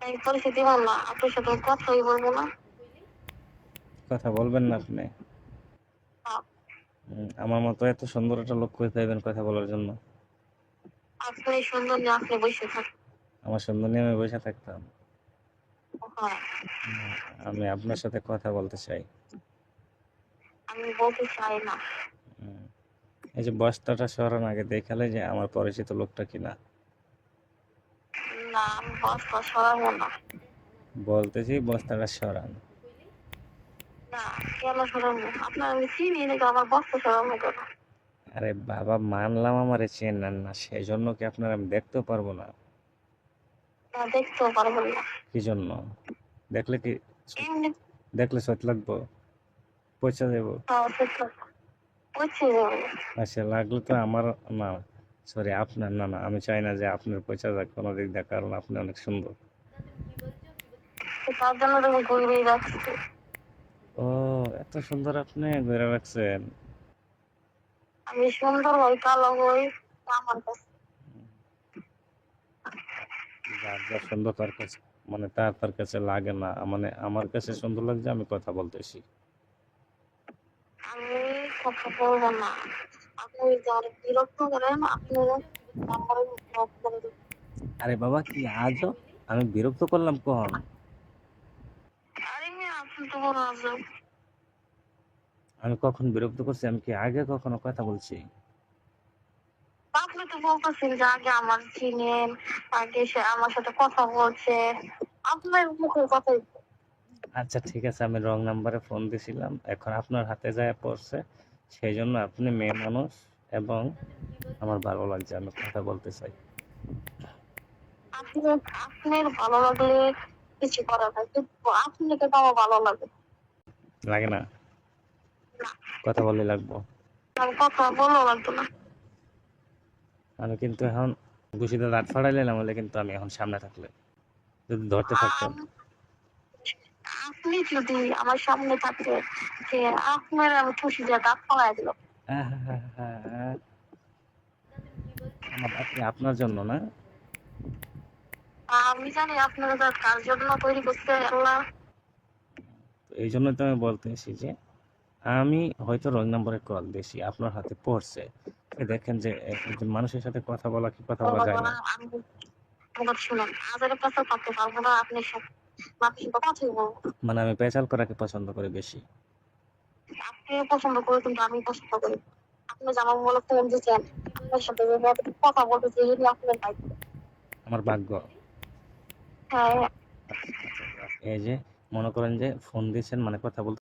এই পরিস্থিতি ভালো না, আপনার সাথে কথাই বলবো না। কথা বলবেন না আপনি? আ- আমার মতো এত সুন্দর একটা লোক কই পাইবেন কথা বলার জন্য? আপনি সুন্দর যে আপনি বসে থাকেন। আমার সুন্দর নিয়ে আমি বসে থাকতাম? হ্যাঁ, না, আমি আপনার সাথে কথা বলতে চাই। আমি বলতে চাই না। উম, এই যে বস্তাটা সরান আগে দেখালে যে আমার পরিচিত লোকটা কিনা। না, আমি বস্তা সরাবো না। বলতেছি বস্তাটা সরান। না, কেন সরাবো? আপনার আমি চিনি নাকি আমার বস্তা সরাবো কেন? আরে বাবা, মানলাম আমারে চেনেন না, সেই জন্য কি আপনার আমি দেখতেও পারবো না? না, দেখতেও পারবেন না। কি জন্য? দেখলে কি এমনি দেখলে সত লাগবো? পয়সা দেবো? বুঝছি যাবে। আচ্ছা, লাগলে তো আমার, না সরি আপনার, না না, আমি চাই না যে আপনার পয়সা যাক কোনো দিক দিয়ে, কারণ আপনি অনেক সুন্দর। তার জন্য তুমি ঘুরবেই রাখছি। ও, এত সুন্দর আপনি ধরে রাখছেন? আমি সুন্দর হই, কালো হই, আমার কাছে। যার যার সুন্দর তার কাছে, মানে তার কাছে লাগে না, মানে আমার কাছে সুন্দর লাগছে, আমি কথা বলতেছি। আমি কথা বলবো না। আপনি যারা বিরক্ত করেন, আপনি আমার ব্লক করে দেবেন। আরে বাবা, কি আজব! আমি বিরক্ত করলাম কখন? আরে মেয়ে, আপনি তো বড় আজব। আমি কখন বিরক্ত করছি? আমি কি আগে কখনো কথা বলছি? আপনি তো বলতেছেন যে আগে আমার চিনেন, আগে সে আমার সাথে কথা বলছে। আপনার মুখের কথাই তো। আচ্ছা ঠিক আছে, আমি রং নাম্বারে ফোন দিছিলাম, এখন আপনার হাতে যায় পড়ছে, সেই জন্য আপনি মেয়ে মানুষ এবং আমার ভালো লাগছে, আমি কথা বলতে চাই। আপনি আপনার ভালো লাগলে কিছু করার নাই, কিন্তু আপনাকে তো আমার ভালো লাগে লাগে না? না। কথা বললে লাগবো? আমার কথা ভালো লাগতো না। আমি কিন্তু এখন ঘুষিতে দাঁত ফাড়াইলাম বলে, কিন্তু আমি এখন সামনে থাকলে যদি ধরতে থাকতেন। আম- আপনি যদি আমার সামনে থাকতে, যে আপনার আমি খুশি যে দাঁত ফলাই দিল। আহাহাহা, আমার দাঁত কি আপনার জন্য না? আমি জানি আপনারা দাঁত কার জন্য তৈরি করতে আল্লাহ। তো এই জন্য তো আমি বলতেছি যে আমি হয়তো রং নম্বরে কল দিয়েছি, আপনার হাতে পড়ছে। দেখেন যে একজন মানুষের সাথে কথা বলা কি কথা বলা যায় না? আমি আমার শুনেন, আজারের কাছে থাকতে পারবো না আপনার সাথে। আপনার সাথে কথাই বলবো না। মানে আমি পেঁচাল করাকে পছন্দ করি বেশি। আপনি পছন্দ করে কিন্তু আমি পছন্দ করি না। আপনি যে আমার বলে ফোন দিচ্ছেন, আপনার সাথে কথা বলতে চাই, এটা আপনার দায়িত্ব। আমার ভাগ্য। হ্যাঁ, আচ্ছা, এই যে মনে করেন যে ফোন দিয়েছেন মানে কথা বলতে